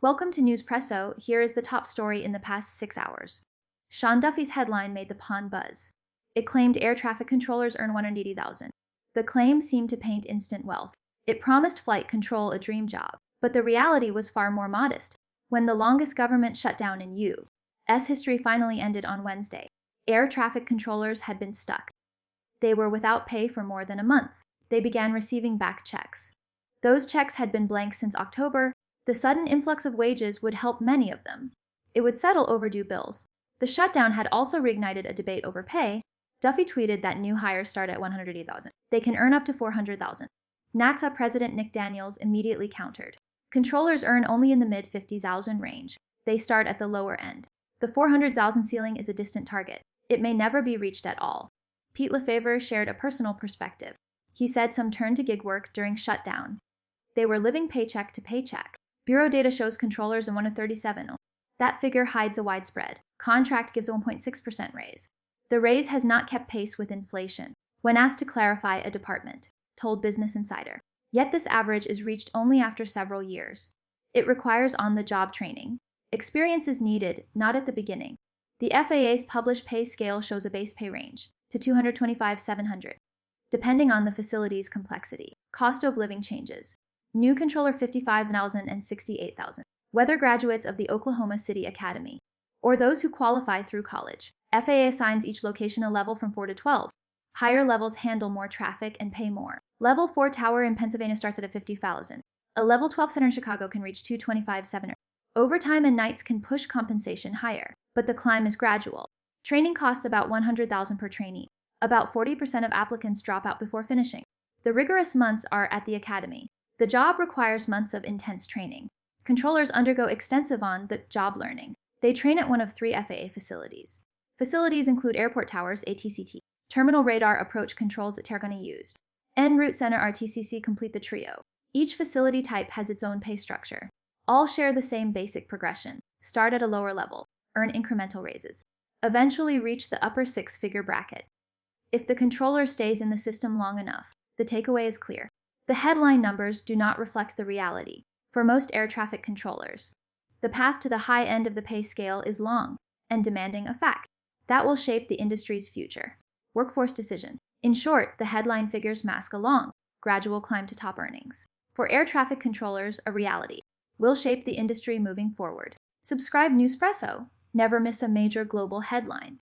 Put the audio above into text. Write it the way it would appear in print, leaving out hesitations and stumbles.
Welcome to Newspresso. Here is the top story in the past 6 hours. Sean Duffy's headline made the pond buzz. It claimed air traffic controllers earn $180,000. The claim seemed to paint instant wealth. It promised flight control a dream job, but the reality was far more modest. When the longest government shutdown in U.S. history finally ended on Wednesday, air traffic controllers had been stuck. They were without pay for more than a month. They began receiving back checks. Those checks had been blank since October. The sudden influx of wages would help many of them. It would settle overdue bills. The shutdown had also reignited a debate over pay. Duffy tweeted that new hires start at $180,000. They can earn up to $400,000. NACSA President Nick Daniels immediately countered. Controllers earn only in the mid-$50,000 range. They start at the lower end. The $400,000 ceiling is a distant target. It may never be reached at all. Pete Lefevre shared a personal perspective. He said some turned to gig work during shutdown. They were living paycheck to paycheck. Bureau data shows controllers in 137. That figure hides a widespread. Contract gives 1.6% raise. The raise has not kept pace with inflation. When asked to clarify, a department told Business Insider. Yet this average is reached only after several years. It requires on-the-job training. Experience is needed, not at the beginning. The FAA's published pay scale shows a base pay range to $225,700, depending on the facility's complexity. Cost of living changes. New controller $55,000 and $68,000. Whether graduates of the Oklahoma City Academy or those who qualify through college, FAA assigns each location a level from 4 to 12. Higher levels handle more traffic and pay more. Level 4 tower in Pennsylvania starts at $50,000. A level 12 center in Chicago can reach $225,700. Overtime and nights can push compensation higher, but the climb is gradual. Training costs about $100,000 per trainee. About 40% of applicants drop out before finishing. The rigorous months are at the academy. The job requires months of intense training. Controllers undergo extensive on-the-job learning. They train at one of 3 FAA facilities. Facilities include airport towers, ATCT, terminal radar approach controls at Tarragona used, en route center RTCC complete the trio. Each facility type has its own pay structure. All share the same basic progression. Start at a lower level, earn incremental raises, eventually reach the upper 6-figure bracket. If the controller stays in the system long enough, the takeaway is clear. The headline numbers do not reflect the reality. For most air traffic controllers, the path to the high end of the pay scale is long and demanding a fact that will shape the industry's future. Workforce decision. In short, the headline figures mask a long, gradual climb to top earnings. For air traffic controllers, a reality will shape the industry moving forward. Subscribe Newspresso. Never miss a major global headline.